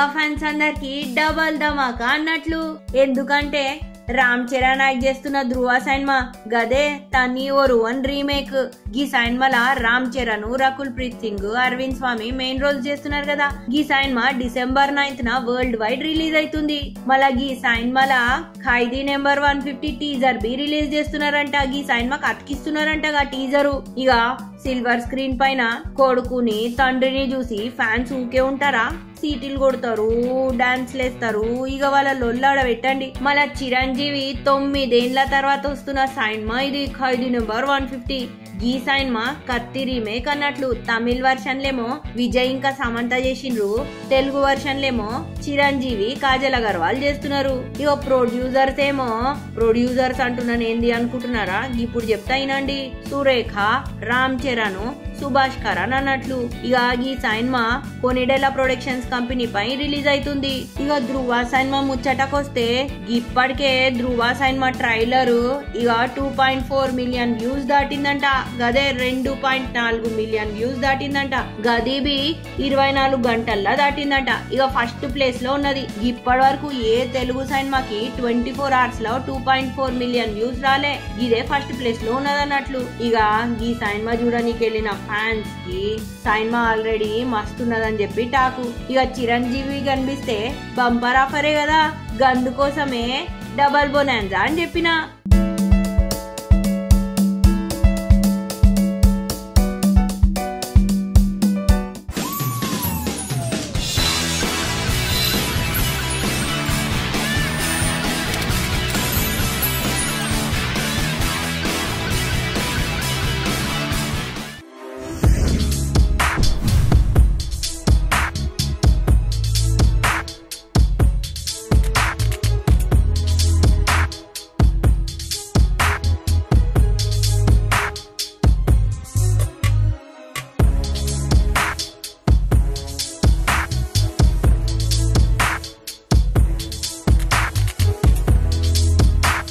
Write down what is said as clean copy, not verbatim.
Mega fans అందరికి double ధమాకా అన్నట్లు. ఎందుకంటే రామ్ చరణ్ యాక్ట్ చేస్తున్న ధృవ సినిమా గదే తని ఓరు అని రీమేక్. గీ సినిమాల రామ్ చరణ్, రకుల్ ప్రీత్ సింగ్, అరవింద్ స్వామి మెయిన్ రోల్స్ చేస్తున్నారు కదా. గీ సినిమా December 9th worldwide release అవుతుంది. మళ్ళా గీ సినిమాల ఖైదీ నెంబర్ 150 టీజర్ బి రిలీజ్ చేస్తున్నారంట. గీ సినిమాకి అతికిస్తున్నారంట టీజరు. ఇక సిల్వర్ స్క్రీన్ పైన కొడుకుని తండ్రిని చూసి ఫ్యాన్స్ ఊకే ఉంటారా, సీటీలు కొడతారు, డాన్స్ లేస్తారు. ఇక వాళ్ళ లొల్లాడ పెట్టండి. మళ్ళా చిరంజీవి 9 ఏళ్ల తర్వాత వస్తున్న సినిమా ఇది ఖైదీ నెంబర్ 150. ఈ సినిమా కత్తి రీమేక్ అన్నట్లు. తమిళ్ వర్షన్లేమో విజయ్ ఇంకా సమంత చేసిండ్రు, తెలుగు వర్షన్లేమో చిరంజీవి, కాజల్ అగర్వాల్ చేస్తున్నారు. ఇక ప్రొడ్యూసర్స్ అంటున్నాను ఏంది అనుకుంటున్నారా, ఇప్పుడు చెప్తా వినండి. సురేఖ, రామ్ చరణ్, సుభాష్ కరణ్ అన్నట్లు. ఇక ఈ సినిమా కొనిడెల ప్రొడక్షన్స్ కంపెనీ పై రిలీజ్ అవుతుంది. ఇక ధృవ సినిమా ముచ్చటకొస్తే ఇప్పటికే ధృవ సినిమా ట్రైలర్ ఇక 2.4 మిలియన్ వ్యూస్ దాటిందంట. గదే 2.4 మిలియన్ వ్యూస్ దాటిందంట. గదిబి 24 గంటల్లో దాటిందంట. ఇక ఫస్ట్ ప్లేస్ లో ఉన్నది. ఇప్పటి వరకు ఏ తెలుగు సినిమాకి 24 hours లో 2.4 మిలియన్ వ్యూస్ రాలే. ఇదే ఫస్ట్ ప్లేస్ లో ఉన్నది అన్నట్లు. ఇక ఈ సినిమా చూడడానికి వెళ్ళిన ఫ్యాన్స్ కి సినిమా ఆల్రెడీ మస్తున్నదని చెప్పి టాకు. ఇక చిరంజీవి కనిపిస్తే బంపర్ ఆఫరే కదా, గందుకోసమే డబల్ బోనాన్జా అని చెప్పిన.